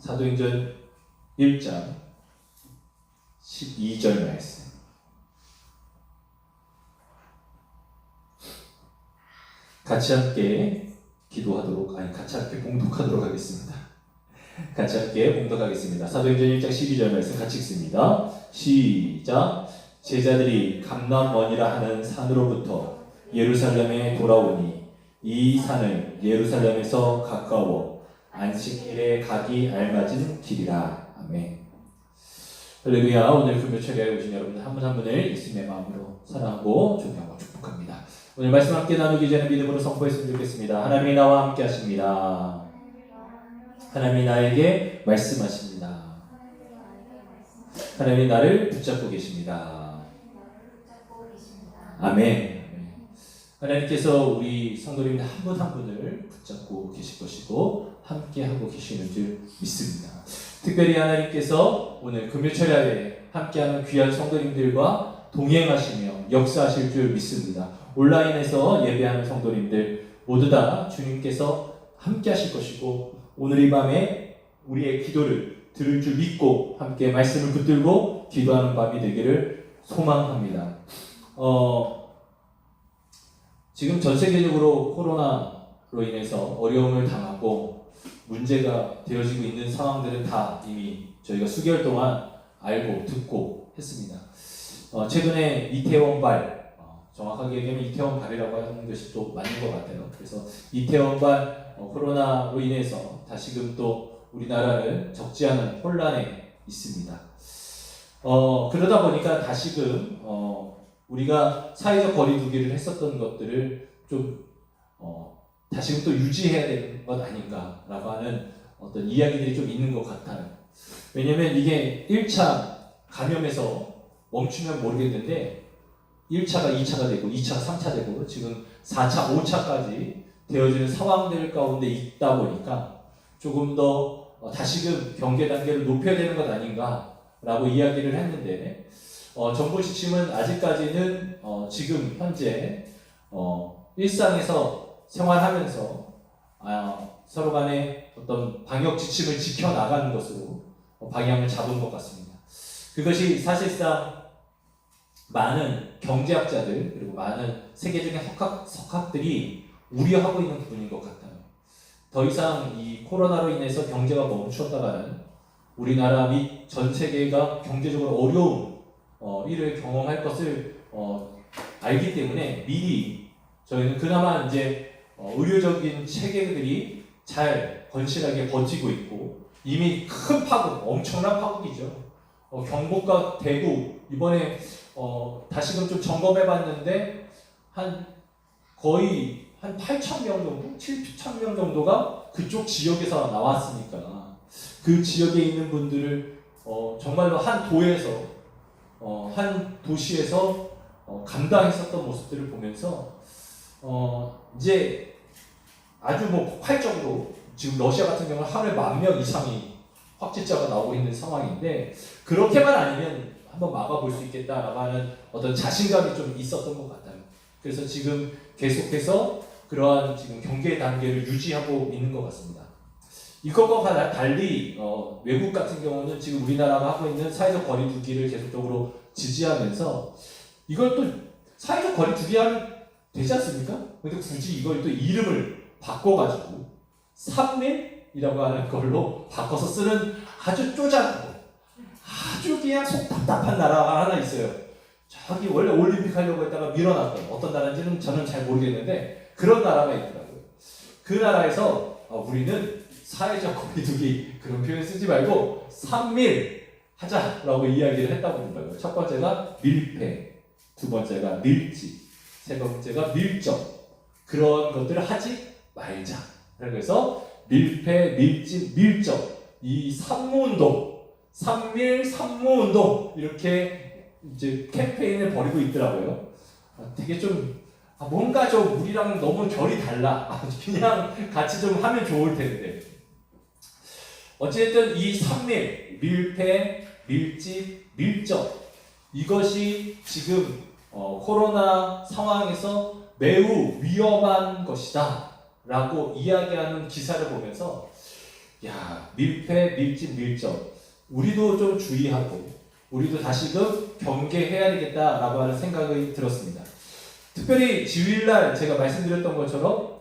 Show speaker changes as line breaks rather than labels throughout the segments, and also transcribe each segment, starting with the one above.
사도행전 1장 12절 말씀. 같이 함께 기도하도록, 같이 함께 봉독하도록 하겠습니다. 같이 함께 봉독하겠습니다. 사도행전 1장 12절 말씀 같이 읽습니다. 시작. 제자들이 감람원이라 하는 산으로부터 예루살렘에 돌아오니 이 산은 예루살렘에서 가까워 안식일에 가기 알맞은 길이라. 아멘. 할렐루야. 오늘 금요철에 오신 여러분 한 분 한 분을 예수님의 마음으로 사랑하고 존경하고 축복합니다. 오늘 말씀 함께 나누기 전에 믿음으로 선포했으면 좋겠습니다. 하나님이 나와 함께 하십니다. 하나님이 나에게 말씀하십니다. 하나님이 나를 붙잡고 계십니다. 아멘. 하나님께서 우리 성도님들 한 분 한 분을 붙잡고 계실 것이고 함께하고 계시는 줄 믿습니다. 특별히 하나님께서 오늘 금요철야에 함께하는 귀한 성도님들과 동행하시며 역사하실 줄 믿습니다. 온라인에서 예배하는 성도님들 모두 다 주님께서 함께하실 것이고 오늘 이 밤에 우리의 기도를 들을 줄 믿고 함께 말씀을 붙들고 기도하는 밤이 되기를 소망합니다. 지금 전 세계적으로 코로나로 인해서 어려움을 당하고 문제가 되어지고 있는 상황들은 다 이미 저희가 수개월 동안 알고 듣고 했습니다. 최근에 이태원발, 정확하게 얘기하면 이태원발이라고 하는 것이 또 맞는 것 같아요. 그래서 이태원발 코로나로 인해서 다시금 또 우리나라는 적지 않은 혼란에 있습니다. 그러다 보니까 다시금 우리가 사회적 거리두기를 했었던 것들을 좀 다시금 또 유지해야 되는 것 아닌가라고 하는 어떤 이야기들이 좀 있는 것 같아요. 왜냐면 이게 1차 감염에서 멈추면 모르겠는데 1차가 2차가 되고 2차가 3차 되고 지금 4차, 5차까지 되어지는 상황들 가운데 있다 보니까 조금 더 다시금 경계 단계를 높여야 되는 것 아닌가라고 이야기를 했는데 정부 지침은 아직까지는 지금 현재 일상에서 생활하면서 서로 간에 어떤 방역 지침을 지켜나가는 것으로 방향을 잡은 것 같습니다. 그것이 사실상 많은 경제학자들 그리고 많은 세계적인 석학들이 우려하고 있는 부분인 것 같아요. 더 이상 이 코로나로 인해서 경제가 멈추었다가는 우리나라 및 전 세계가 경제적으로 어려운 일을 경험할 것을 알기 때문에 미리 저희는 그나마 이제 의료적인 체계들이 잘 건실하게 버티고 있고 이미 큰 파국, 엄청난 파국이죠. 경북과 대구 이번에 다시금 좀 점검해봤는데 거의 한 8,000명 정도, 7,000명 정도가 그쪽 지역에서 나왔으니까 그 지역에 있는 분들을 정말로 한 도에서 한 도시에서 감당했었던 모습들을 보면서 이제 아주 폭발적으로 지금 러시아 같은 경우는 하루에 10,000명 이상이 확진자가 나오고 있는 상황인데 그렇게만 아니면 한번 막아볼 수 있겠다라고 하는 어떤 자신감이 좀 있었던 것 같아요. 그래서 지금 계속해서 그러한 지금 경계 단계를 유지하고 있는 것 같습니다. 이것과 달리 외국 같은 경우는 지금 우리나라가 하고 있는 사회적 거리두기를 계속적으로 지지하면서 이걸 또 사회적 거리두기 하면 되지 않습니까? 근데 굳이 이걸 또 이름을 바꿔가지고 3일이라고 하는 걸로 바꿔서 쓰는 아주 쪼잔하고 아주 그냥 속 답답한 나라가 하나 있어요. 저기 원래 올림픽 하려고 했다가 밀어놨던 어떤 나라인지는 저는 잘 모르겠는데 그런 나라가 있더라고요. 그 나라에서 우리는 사회적 거리두기 그런 표현 쓰지 말고 3일 하자라고 이야기를 했다고 그러더라고요. 첫 번째가 밀폐, 두 번째가 밀집, 세 번째가 밀접 그런 것들을 하지 말자. 그래서 밀폐, 밀집, 밀접 이 산모운동, 3일 산모운동 이렇게 이제 캠페인을 벌이고 있더라고요. 되게 좀 뭔가 좀 우리랑 너무 결이 달라. 그냥 같이 좀 하면 좋을 텐데. 어쨌든 이 3일, 밀폐, 밀집, 밀접 이것이 지금 코로나 상황에서 매우 위험한 것이다 라고 이야기하는 기사를 보면서 야, 밀폐, 밀집, 밀접. 우리도 좀 주의하고, 우리도 다시금 경계해야 되겠다라고 하는 생각이 들었습니다. 특별히 지휘일날 제가 말씀드렸던 것처럼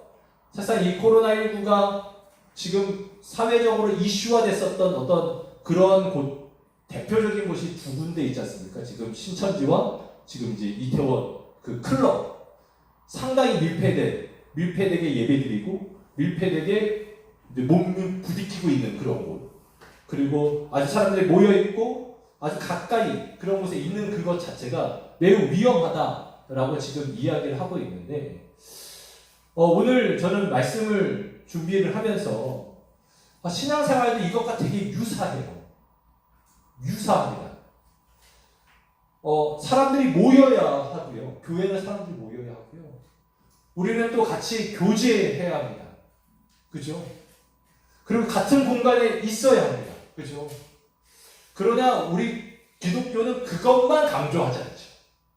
사실상 이 코로나19가 지금 사회적으로 이슈화 됐었던 어떤 그런 곳, 대표적인 곳이 두 군데 있지 않습니까? 지금 신천지와 지금 이제 이태원 그 클럽. 상당히 밀폐되게 예배드리고, 밀폐되게 몸을 부딪히고 있는 그런 곳. 그리고 아주 사람들이 모여있고, 아주 가까이 그런 곳에 있는 그것 자체가 매우 위험하다라고 지금 이야기를 하고 있는데, 오늘 저는 말씀을 준비를 하면서 신앙생활도 이것과 되게 유사해요. 유사합니다. 사람들이 모여야 하고요. 교회는 사람들이 모여야 하고요. 우리는 또 같이 교제해야 합니다. 그죠? 그리고 같은 공간에 있어야 합니다. 그죠? 그러나 우리 기독교는 그것만 강조하지 않죠.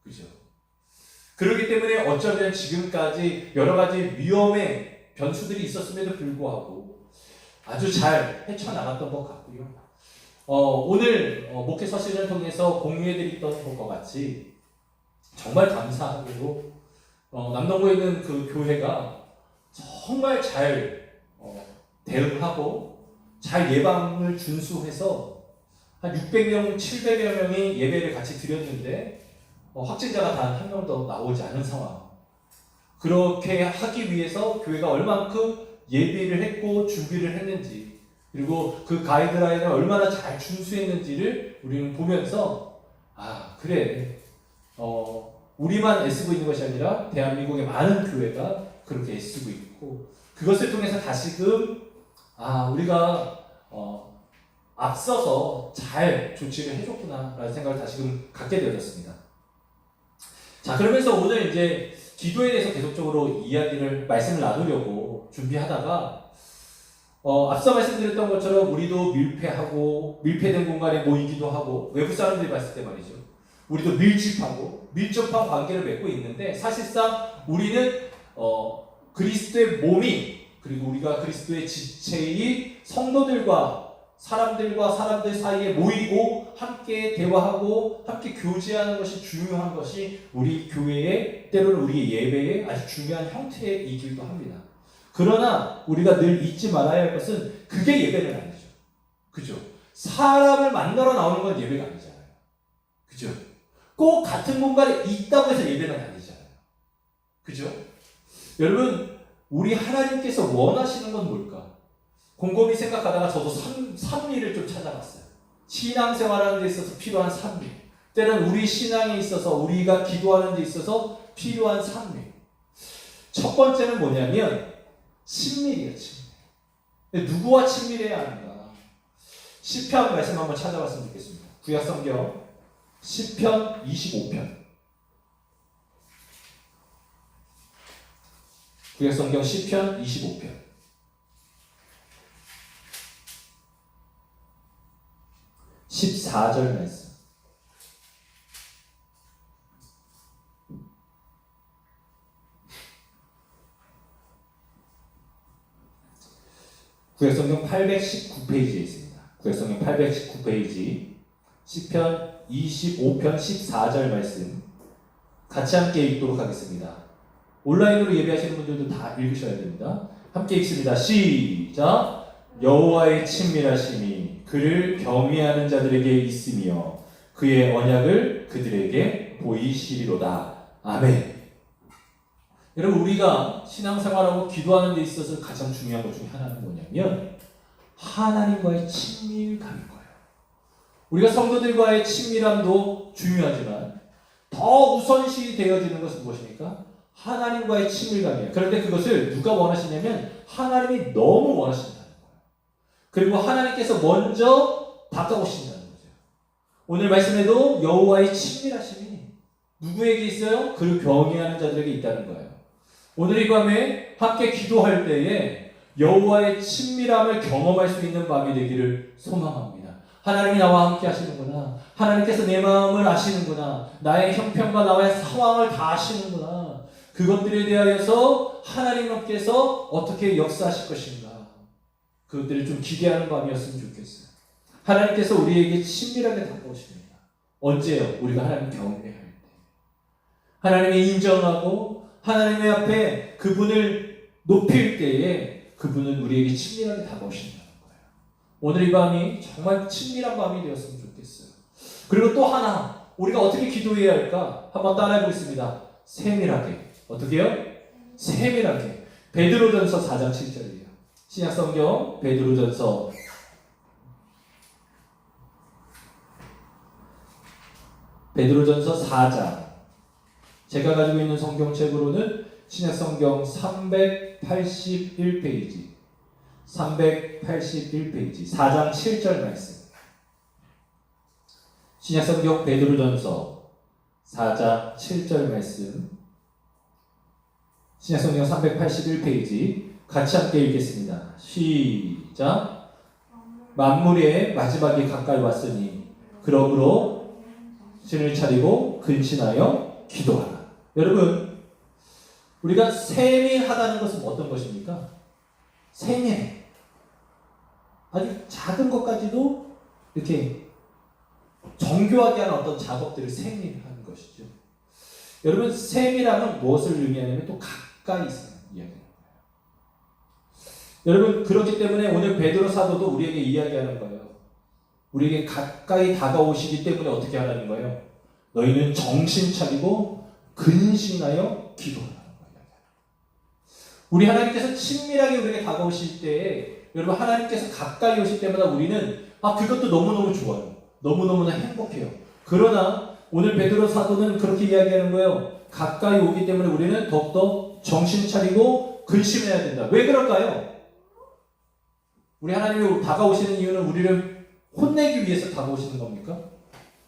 그죠? 그렇기 때문에 어쩌면 지금까지 여러 가지 위험의 변수들이 있었음에도 불구하고 아주 잘 헤쳐나갔던 것 같고요. 오늘 목회 서신을 통해서 공유해드렸던 것과 같이 정말 감사하게도 남동구에 있는 그 교회가 정말 잘 대응하고 잘 예방을 준수해서 한 600명, 700여 명이 예배를 같이 드렸는데 확진자가 단 한 명도 나오지 않은 상황. 그렇게 하기 위해서 교회가 얼만큼 예배를 했고 준비를 했는지, 그리고 그 가이드라인을 얼마나 잘 준수했는지를 우리는 보면서 그래, 우리만 애쓰고 있는 것이 아니라 대한민국의 많은 교회가 그렇게 애쓰고 있고, 그것을 통해서 다시금 우리가 앞서서 잘 조치를 해줬구나라는 생각을 다시금 갖게 되었습니다. 자, 그러면서 오늘 이제 기도에 대해서 계속적으로 말씀을 나누려고 준비하다가 앞서 말씀드렸던 것처럼 우리도 밀폐된 공간에 모이기도 하고, 외부 사람들이 봤을 때 말이죠. 우리도 밀접한 관계를 맺고 있는데, 사실상 우리는 그리스도의 몸이, 그리고 우리가 그리스도의 지체의 성도들과 사람들 사이에 모이고 함께 대화하고 함께 교제하는 것이 중요한 것이 우리 교회의, 때로는 우리의 예배의 아주 중요한 형태이기도 합니다. 그러나 우리가 늘 잊지 말아야 할 것은 그게 예배는 아니죠. 그죠? 사람을 만나러 나오는 건 예배가 아니잖아요. 그죠? 꼭 같은 공간에 있다고 해서 예배는 아니잖아요. 그죠? 여러분, 우리 하나님께서 원하시는 건 뭘까? 곰곰이 생각하다가 저도 산미를 좀 찾아봤어요. 신앙생활하는 데 있어서 필요한 산미. 때는 우리 신앙에 있어서, 우리가 기도하는 데 있어서 필요한 산미. 첫 번째는 뭐냐면 친밀이에요. 친밀. 누구와 친밀해야 하는가? 시편 말씀 한번 찾아봤으면 좋겠습니다. 구약성경 시편 25편. 구약성경 시편 25편. 14절 말씀. 구약성경 819페이지에 있습니다. 구약성경 819페이지 시편 25편 14절 말씀 같이 함께 읽도록 하겠습니다. 온라인으로 예배하시는 분들도 다 읽으셔야 됩니다. 함께 읽습니다. 시작! 여호와의 친밀하심이 그를 경외하는 자들에게 있으며 그의 언약을 그들에게 보이시리로다. 아멘. 여러분, 우리가 신앙생활하고 기도하는 데 있어서 가장 중요한 것 중에 하나는 뭐냐면 하나님과의 친밀감인 거예요. 우리가 성도들과의 친밀함도 중요하지만 더 우선시 되어지는 것은 무엇입니까? 하나님과의 친밀감이에요. 그런데 그것을 누가 원하시냐면 하나님이 너무 원하신다는 거예요. 그리고 하나님께서 먼저 다가오신다는 거죠. 오늘 말씀에도 여호와의 친밀하심이 누구에게 있어요? 그를 경외하는 자들에게 있다는 거예요. 오늘 이 밤에 함께 기도할 때에 여호와의 친밀함을 경험할 수 있는 밤이 되기를 소망합니다. 하나님이 나와 함께 하시는구나. 하나님께서 내 마음을 아시는구나. 나의 형편과 나의 상황을 다 아시는구나. 그것들에 대하여서 하나님께서 어떻게 역사하실 것인가. 그것들을 좀 기대하는 밤이었으면 좋겠어요. 하나님께서 우리에게 친밀하게 다가오십니다. 언제요? 우리가 하나님 경외할 때. 하나님을 인정하고 하나님의 앞에 그분을 높일 때에 그분은 우리에게 친밀하게 다가오신다는 거예요. 오늘 이 밤이 정말 친밀한 밤이 되었으면 좋겠어요. 그리고 또 하나, 우리가 어떻게 기도해야 할까? 한번 따라해 보겠습니다. 세밀하게. 어떻게 해요? 세밀하게. 베드로전서 4장 7절이에요. 신약성경 베드로전서 4장. 제가 가지고 있는 성경책으로는 신약성경 381페이지. 381페이지. 4장 7절 말씀. 신약성경 베드로전서 4장 7절 말씀. 신약성경 381페이지. 같이 함께 읽겠습니다. 시작. 만물의 마지막이 가까이 왔으니 그러므로 신을 차리고 근신하여 기도하라. 여러분, 우리가 세밀하다는 것은 어떤 것입니까? 세밀해. 아주 작은 것까지도 이렇게 정교하게 하는 어떤 작업들을 세밀하는 것이죠. 여러분, 세밀함은 무엇을 의미하냐면 또 가까이 있어요. 이야기하는 거예요. 여러분, 그렇기 때문에 오늘 베드로 사도도 우리에게 이야기하는 거예요. 우리에게 가까이 다가오시기 때문에 어떻게 하라는 거예요? 너희는 정신 차리고 근신하여 기도하라는 거예요. 우리 하나님께서 친밀하게 우리에게 다가오실 때에 여러분, 하나님께서 가까이 오실 때마다 우리는 그것도 너무너무 좋아요. 너무너무나 행복해요. 그러나 오늘 베드로 사도는 그렇게 이야기하는 거예요. 가까이 오기 때문에 우리는 더욱더 정신 차리고 근심해야 된다. 왜 그럴까요? 우리 하나님이 다가오시는 이유는 우리를 혼내기 위해서 다가오시는 겁니까?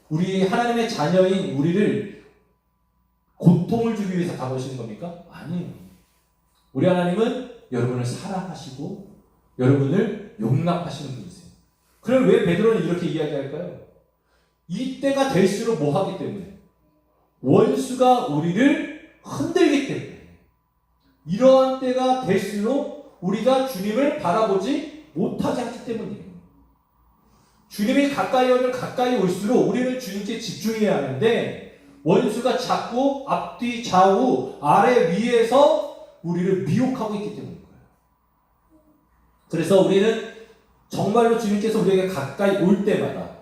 우리 하나님의 자녀인 우리를 고통을 주기 위해서 다가오시는 겁니까? 아니에요. 우리 하나님은 여러분을 사랑하시고 여러분을 용납하시는 분이세요. 그럼 왜 베드로는 이렇게 이야기할까요? 이때가 될수록 뭐 하기 때문에? 원수가 우리를 흔들기 때문에. 이러한 때가 될수록 우리가 주님을 바라보지 못하게 하기 때문이에요. 주님이 가까이 올수록 우리는 주님께 집중해야 하는데 원수가 자꾸 앞뒤 좌우 아래 위에서 우리를 미혹하고 있기 때문인 거예요. 그래서 우리는 정말로 주님께서 우리에게 가까이 올 때마다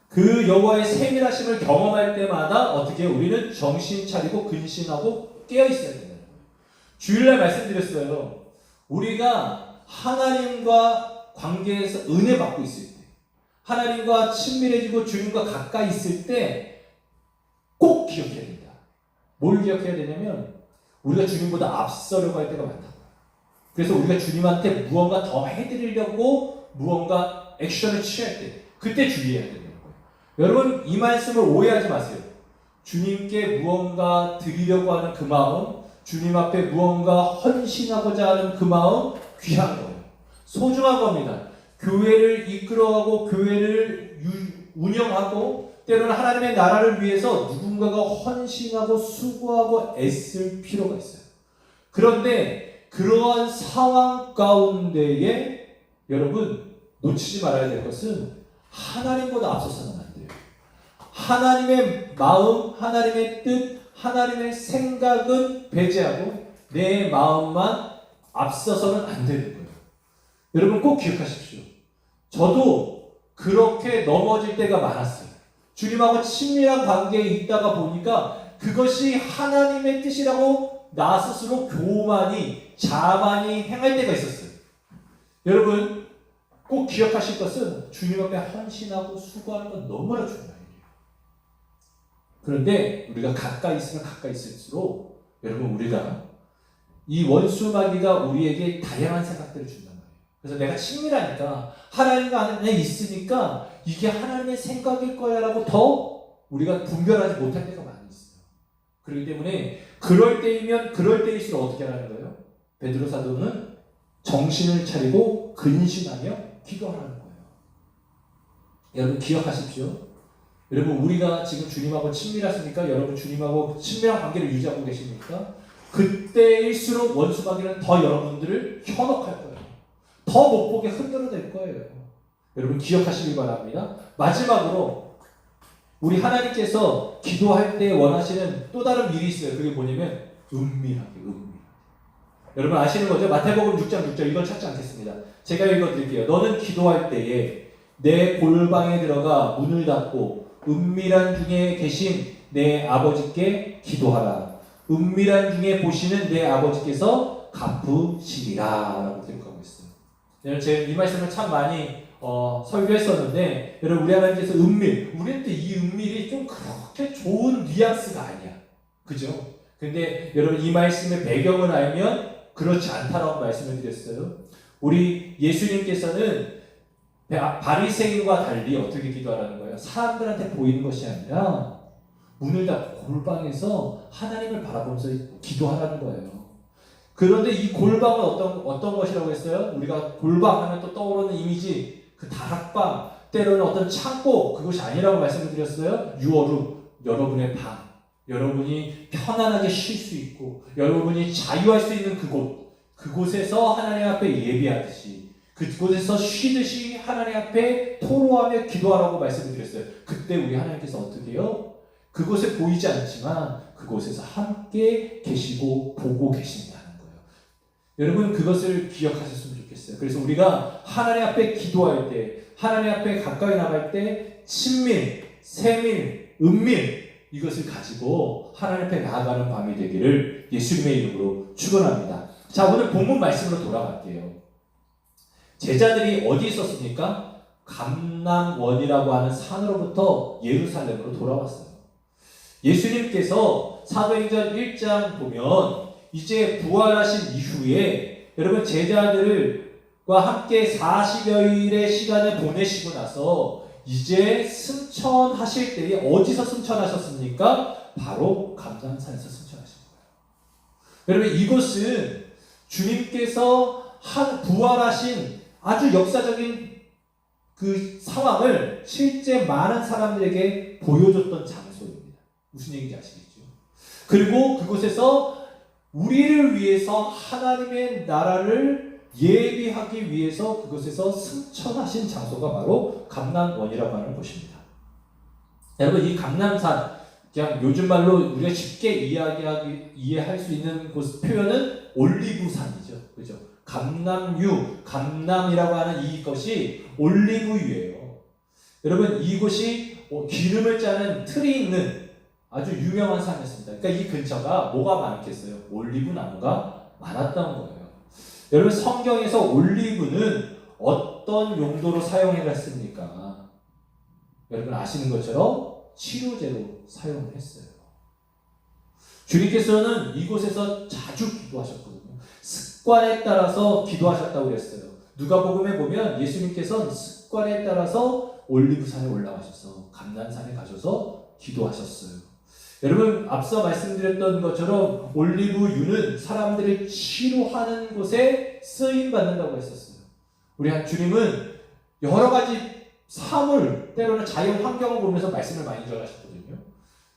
그 여호와의 세밀하심을 경험할 때마다 어떻게 우리는 정신 차리고 근신하고 깨어 있어야 된다는 거예요. 주일날 말씀드렸어요. 우리가 하나님과 관계에서 은혜 받고 있을 때, 하나님과 친밀해지고 주님과 가까이 있을 때 꼭 기억해야 된다. 뭘 기억해야 되냐면 우리가 주님보다 앞서려고 할 때가 많다. 그래서 우리가 주님한테 무언가 더 해드리려고 무언가 액션을 취할 때 그때 주의해야 된다는 거예요. 여러분, 이 말씀을 오해하지 마세요. 주님께 무언가 드리려고 하는 그 마음, 주님 앞에 무언가 헌신하고자 하는 그 마음 귀한 거예요. 소중한 겁니다. 교회를 이끌어가고 교회를 운영하고 때로는 하나님의 나라를 위해서 누군가가 헌신하고 수고하고 애쓸 필요가 있어요. 그런데 그러한 상황 가운데에 여러분 놓치지 말아야 될 것은 하나님보다 앞서서는 안 돼요. 하나님의 마음, 하나님의 뜻, 하나님의 생각은 배제하고 내 마음만 앞서서는 안 되는 거예요. 여러분 꼭 기억하십시오. 저도 그렇게 넘어질 때가 많았어요. 주님하고 친밀한 관계에 있다가 보니까 그것이 하나님의 뜻이라고 나 스스로 교만이, 자만이 행할 때가 있었어요. 여러분 꼭 기억하실 것은 주님 앞에 헌신하고 수고하는 건 너무나 중요한 일이에요. 그런데 우리가 가까이 있으면 가까이 있을수록 여러분 우리가 이 원수마귀가 우리에게 다양한 생각들을 준단 말이에요. 그래서 내가 친밀하니까 하나님 안에 있으니까 이게 하나님의 생각일 거야 라고 더 우리가 분별하지 못할 때가 많이 있어요. 그렇기 때문에 그럴 때이면 그럴 때일수록 어떻게 하라는 거예요? 베드로 사도는 정신을 차리고 근신하며 기도하라는 거예요. 여러분 기억하십시오. 여러분 우리가 지금 주님하고 친밀하십니까? 여러분 주님하고 친밀한 관계를 유지하고 계십니까? 그때일수록 원수마귀는 더 여러분들을 현혹할 거예요. 더 못 보게 흔들어낼 거예요. 여러분 기억하시길 바랍니다. 마지막으로 우리 하나님께서 기도할 때 원하시는 또 다른 일이 있어요. 그게 뭐냐면 은밀하게. 여러분 아시는 거죠? 마태복음 6장 6절 이걸 찾지 않겠습니다. 제가 읽어드릴게요. 너는 기도할 때에 내 골방에 들어가 문을 닫고 은밀한 중에 계신 내 아버지께 기도하라. 은밀한 중에 보시는 내 아버지께서 갚으시리라 라고 기록하고 있어요. 여러분 제가 이 말씀을 참 많이 설교했었는데 여러분 우리 하나님께서 우리한테 이 은밀이 좀 그렇게 좋은 뉘앙스가 아니야. 그죠? 근데 여러분 이 말씀의 배경을 알면 그렇지 않다라고 말씀을 드렸어요. 우리 예수님께서는 바리새인과 달리 어떻게 기도하라는 거예요? 사람들한테 보이는 것이 아니라 문을 닫고 골방에서 하나님을 바라보면서 기도하라는 거예요. 그런데 이 골방은 어떤 것이라고 했어요? 우리가 골방 하면 또 떠오르는 이미지, 그 다락방, 때로는 어떤 창고, 그것이 아니라고 말씀을 드렸어요. 유어루, 여러분의 방. 여러분이 편안하게 쉴 수 있고 여러분이 자유할 수 있는 그곳에서 하나님 앞에 예배하듯이 그곳에서 쉬듯이 하나님 앞에 토로하며 기도하라고 말씀을 드렸어요. 그때 우리 하나님께서 어떻게 해요? 그곳에 보이지 않지만 그곳에서 함께 계시고 보고 계신다는 거예요. 여러분 그것을 기억하셨으면 좋겠어요. 그래서 우리가 하나님 앞에 기도할 때 하나님 앞에 가까이 나갈 때 친밀, 세밀, 은밀 이것을 가지고 하나님 앞에 나아가는 밤이 되기를 예수님의 이름으로 축원합니다. 자, 오늘 본문 말씀으로 돌아갈게요. 제자들이 어디 있었습니까? 감람원이라고 하는 산으로부터 예루살렘으로 돌아왔어요. 예수님께서 사도행전 1장 보면 이제 부활하신 이후에 여러분 제자들과 함께 40여일의 시간을 보내시고 나서 이제 승천하실 때에 어디서 승천하셨습니까? 바로 감람산에서 승천하신 거예요. 여러분 이곳은 주님께서 부활하신 아주 역사적인 그 상황을 실제 많은 사람들에게 보여줬던 장소입니다. 무슨 얘기인지 아시겠죠? 그리고 그곳에서 우리를 위해서 하나님의 나라를 예비하기 위해서 그곳에서 승천하신 장소가 바로 감람원이라고 하는 곳입니다. 여러분 이 감람산 그냥 요즘 말로 우리가 쉽게 이해할 수 있는 곳 표현은 올리브산이죠. 그죠? 감람이라고 하는 이것이 올리브유예요. 여러분 이곳이 기름을 짜는 틀이 있는 아주 유명한 산이었습니다. 그러니까 이 근처가 뭐가 많겠어요? 올리브 나무가 많았던 거예요. 여러분 성경에서 올리브는 어떤 용도로 사용을 했습니까? 여러분 아시는 것처럼 치료제로 사용을 했어요. 주님께서는 이곳에서 자주 기도하셨거든요. 습관에 따라서 기도하셨다고 그랬어요. 누가복음에 보면 예수님께서는 습관에 따라서 올리브산에 올라가셔서 감람산에 가셔서 기도하셨어요. 여러분 앞서 말씀드렸던 것처럼 올리브유는 사람들을 치료하는 곳에 쓰임받는다고 했었어요. 우리 주님은 여러 가지 사물, 때로는 자연 환경을 보면서 말씀을 많이 전하셨거든요.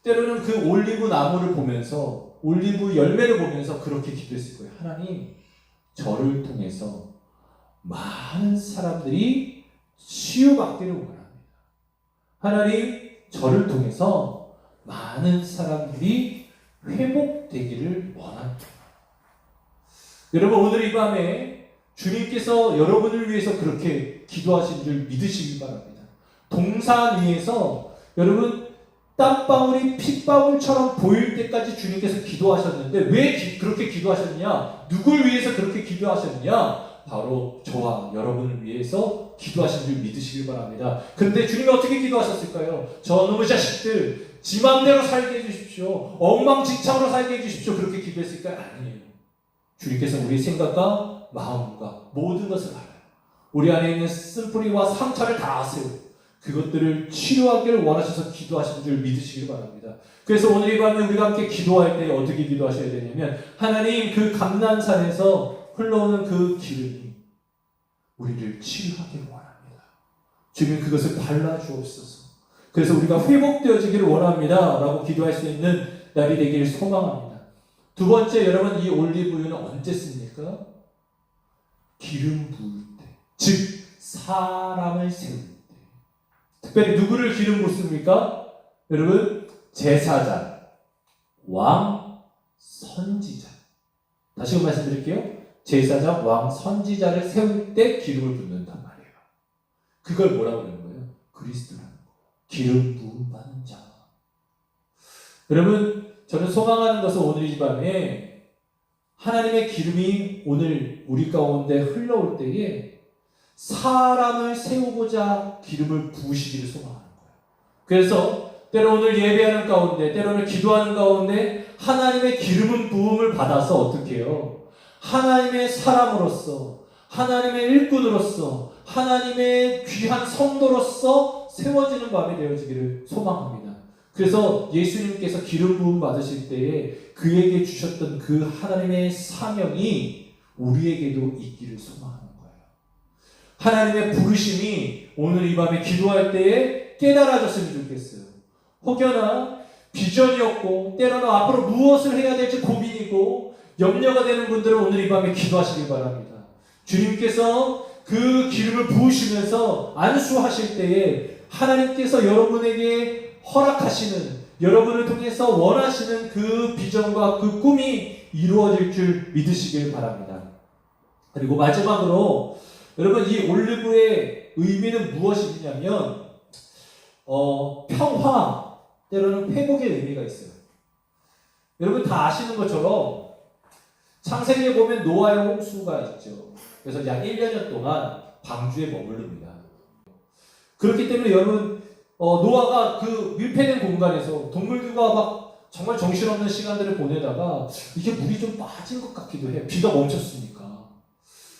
때로는 그 올리브 나무를 보면서 올리브 열매를 보면서 그렇게 기도했을 거예요. 하나님, 저를 통해서 많은 사람들이 치유받기를 원합니다. 하나님, 저를 통해서 많은 사람들이 회복되기를 원합니다. 여러분 오늘 이 밤에 주님께서 여러분을 위해서 그렇게 기도하신 줄 믿으시기 바랍니다. 동산 위에서 여러분 땀방울이 핏방울처럼 보일 때까지 주님께서 기도하셨는데 왜 그렇게 기도하셨느냐? 누굴 위해서 그렇게 기도하셨느냐? 바로 저와 여러분을 위해서 기도하신 줄 믿으시길 바랍니다. 그런데 주님이 어떻게 기도하셨을까요? 저놈의 자식들 지 맘대로 살게 해주십시오. 엉망진창으로 살게 해주십시오. 그렇게 기도했을까요? 아니에요. 주님께서 우리의 생각과 마음과 모든 것을 알아요. 우리 안에 있는 쓴뿌리와 상처를 다 아세요. 그것들을 치료하기를 원하셔서 기도하시는 줄 믿으시길 바랍니다. 그래서 오늘 이 밤에 우리가 함께 기도할 때 어떻게 기도하셔야 되냐면 하나님 그 감람산에서 흘러오는 그 기름이 우리를 치유하기를 원합니다. 주님 그것을 발라주옵소서. 그래서 우리가 회복되어지기를 원합니다 라고 기도할 수 있는 날이 되기를 소망합니다. 두 번째, 여러분 이 올리브유는 언제 씁니까? 기름 부을 때. 즉 사람을 세울 때. 특별히 누구를 기름 붓습니까? 여러분, 제사장, 왕, 선지자. 다시 한번 말씀드릴게요. 제사장, 왕, 선지자를 세울 때 기름을 붓는단 말이에요. 그걸 뭐라고 그러는 거예요? 그리스도라는 거예요. 기름 부음 받는 자. 여러분, 저는 소망하는 것은 오늘 이 밤에 하나님의 기름이 오늘 우리 가운데 흘러올 때에 사람을 세우고자 기름을 부으시기를 소망하는 거예요. 그래서 때로 오늘 예배하는 가운데, 때로는 기도하는 가운데 하나님의 기름은 부음을 받아서 어떻게 해요? 하나님의 사람으로서, 하나님의 일꾼으로서, 하나님의 귀한 성도로서 세워지는 밤이 되어지기를 소망합니다. 그래서 예수님께서 기름 부음 받으실 때에 그에게 주셨던 그 하나님의 사명이 우리에게도 있기를 소망하는 거예요. 하나님의 부르심이 오늘 이 밤에 기도할 때에 깨달아졌으면 좋겠어요. 혹여나 비전이었고 때로는 앞으로 무엇을 해야 될지 고민이고 염려가 되는 분들은 오늘 이 밤에 기도하시길 바랍니다. 주님께서 그 기름을 부으시면서 안수하실 때에 하나님께서 여러분에게 허락하시는, 여러분을 통해서 원하시는 그 비전과 그 꿈이 이루어질 줄 믿으시길 바랍니다. 그리고 마지막으로 여러분, 이 올리브의 의미는 무엇이냐면 평화, 때로는 회복의 의미가 있어요. 여러분 다 아시는 것처럼 창세기에 보면 노아의 홍수가 있죠. 그래서 약 1년 동안 방주에 머무릅니다. 그렇기 때문에 여러분, 노아가 그 밀폐된 공간에서 동물들과 막 정말 정신없는 시간들을 보내다가 이게 물이 좀 빠진 것 같기도 해요. 비가 멈췄으니까.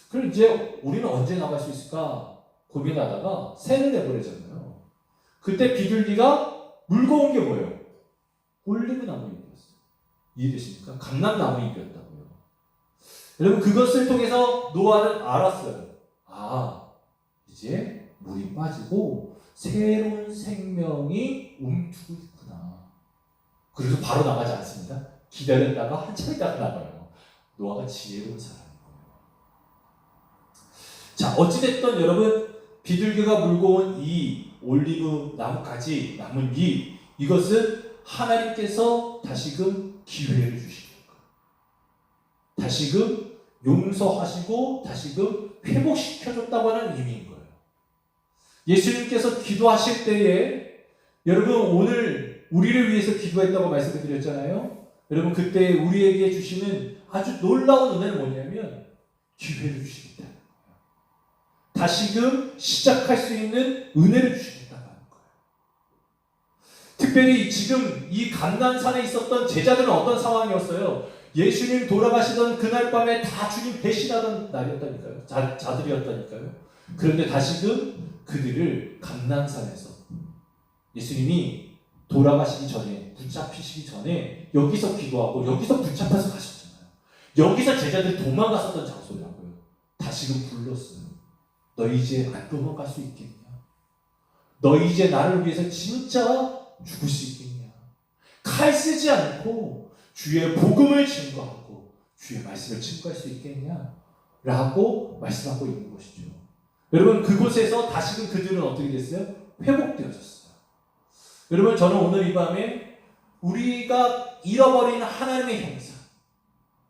그럼 이제 우리는 언제 나갈 수 있을까 고민하다가 새를 내버리잖아요. 그때 비둘기가 물고 온 게 뭐예요? 올리브 나무 잎이었어요. 이해되십니까? 감람나무 잎이었다고요. 여러분, 그것을 통해서 노아는 알았어요. 아, 이제 물이 빠지고 새로운 생명이 움트고 있구나. 그래서 바로 나가지 않습니다. 기다렸다가 한참 있다가 나가요. 노아가 지혜로운 사람이에요. 자, 어찌됐든 여러분, 비둘기가 물고 온 이 올리브 나무까지 남은 이것은 하나님께서 다시금 기회를 주시는 거예요. 다시금 용서하시고 다시금 회복시켜줬다고 하는 의미인 거예요. 예수님께서 기도하실 때에 여러분, 오늘 우리를 위해서 기도했다고 말씀을 드렸잖아요. 여러분, 그때 우리에게 주시는 아주 놀라운 은혜는 뭐냐면 기회를 주시겠다는 거예요. 다시금 시작할 수 있는 은혜를 주시겠다는 거예요. 특별히 지금 이 감난산에 있었던 제자들은 어떤 상황이었어요? 예수님 돌아가시던 그날 밤에 다 주님 배신하던 날이었다니까요. 자들이었다니까요. 그런데 다시금 그들을 감난산에서 예수님이 돌아가시기 전에, 붙잡히시기 전에 여기서 기도하고 여기서 붙잡혀서 가셨잖아요. 여기서 제자들이 도망갔었던 장소라고요. 다시금 불렀어요. 너 이제 안 도망갈 수 있겠냐? 너 이제 나를 위해서 진짜 죽을 수 있겠냐? 칼 쓰지 않고 주의 복음을 증거하고 주의 말씀을 증거할 수 있겠냐? 라고 말씀하고 있는 것이죠. 여러분, 그곳에서 다시금 그들은 어떻게 됐어요? 회복되어졌어요. 여러분, 저는 오늘 이 밤에 우리가 잃어버린 하나님의 형상,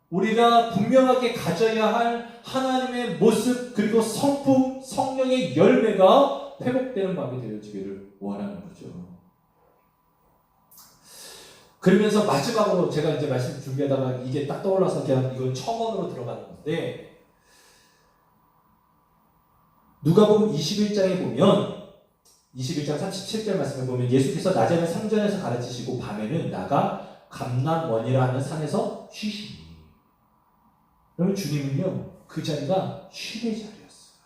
우리가 분명하게 가져야 할 하나님의 모습, 그리고 성품, 성령의 열매가 회복되는 밤이 되어지기를 원하는 거죠. 그러면서 마지막으로 제가 이제 말씀 준비하다가 이게 딱 떠올라서 그냥 이건 첨언으로 들어가는 건데, 누가복음 21장에 보면 21장 37절 말씀을 보면 예수께서 낮에는 성전에서 가르치시고 밤에는 나가 감람원이라 하는 산에서 쉬시니. 여러분, 주님은요 그 자리가 쉼의 자리였어요.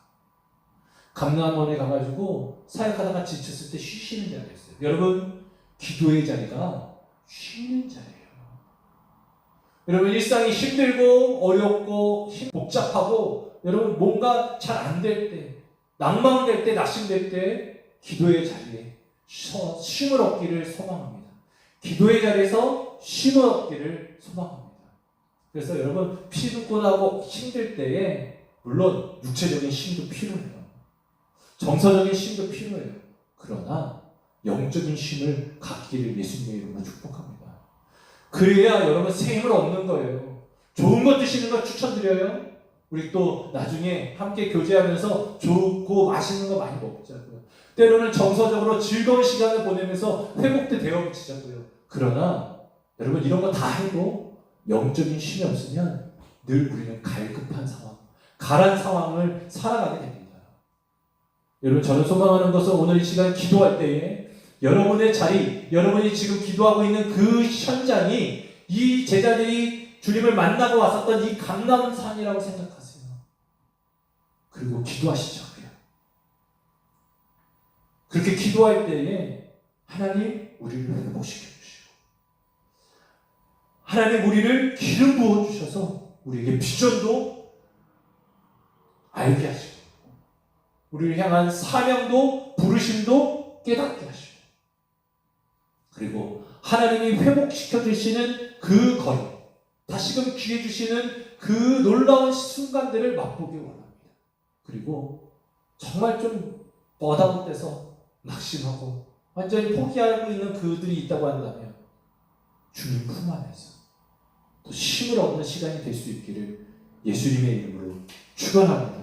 감람원에 가가지고 사역하다가 지쳤을 때 쉬시는 자리였어요. 여러분, 기도의 자리가 쉬는 자리예요. 여러분, 일상이 힘들고 어렵고 복잡하고 여러분 뭔가 잘 안 될 때, 낭망될 때, 낙심될 때 기도의 자리에 쉼을 얻기를 소망합니다. 기도의 자리에서 쉼을 얻기를 소망합니다. 그래서 여러분, 피곤하고 힘들 때에 물론 육체적인 힘도 필요해요. 정서적인 힘도 필요해요. 그러나 영적인 힘을 갖기를 예수님의 이름으로 축복합니다. 그래야 여러분 새 힘을 얻는 거예요. 좋은 것 드시는 거 추천드려요. 우리 또 나중에 함께 교제하면서 좋고 맛있는 거 많이 먹자고요. 때로는 정서적으로 즐거운 시간을 보내면서 회복도 되어 붙이자고요. 그러나 여러분 이런 거 다 해도 영적인 힘이 없으면 늘 우리는 갈급한 상황, 가란 상황을 살아가게 됩니다. 여러분 저는 소망하는 것은 오늘 이 시간 기도할 때에 여러분의 자리, 여러분이 지금 기도하고 있는 그 현장이 이 제자들이 주님을 만나고 왔었던 이 감람산이라고 생각하세요. 그리고 기도하시자고요. 그렇게 기도할 때에 하나님 우리를 회복시켜 주시고 하나님 우리를 기름 부어 주셔서 우리에게 비전도 알게 하시고 우리를 향한 사명도 부르심도 깨닫게 하시고 그리고 하나님이 회복시켜 주시는 그 거리 다시금 기회 주시는 그 놀라운 순간들을 맛보기 원합니다. 그리고 정말 좀 버다운돼서 낙심하고 완전히 포기하고 있는 그들이 있다고 한다면 주님 품 안에서 또 힘을 얻는 시간이 될 수 있기를 예수님의 이름으로 축원합니다.